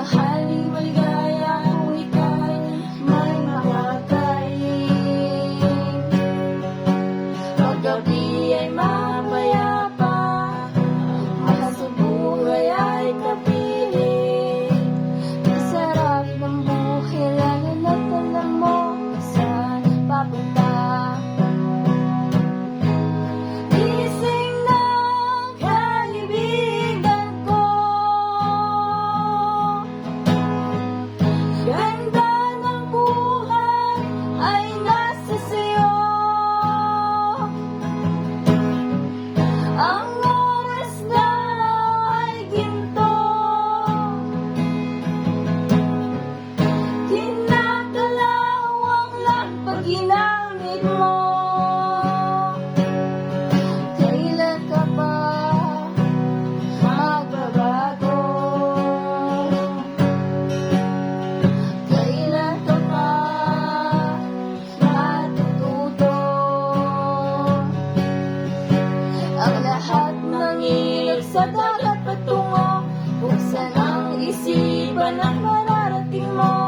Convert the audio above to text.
Tanghaling maligaya kung ika'y may makakain. Paggabi ay mapayapa, mahal sa buhay ay kapiling. Masarap ng buhay lalo na't alam mo saan papunta. Gising ng kaibigan ko, ganda ng buhay ay nasa sayo. Ang oras na ay ginto, kinakalawang lang pag ginamit mo. Kailan ka pa magbabago? Kailan ka pa matututo? Ang lahat ng ilog sa dagat patungo, buksan ang isipan ng mararating mo.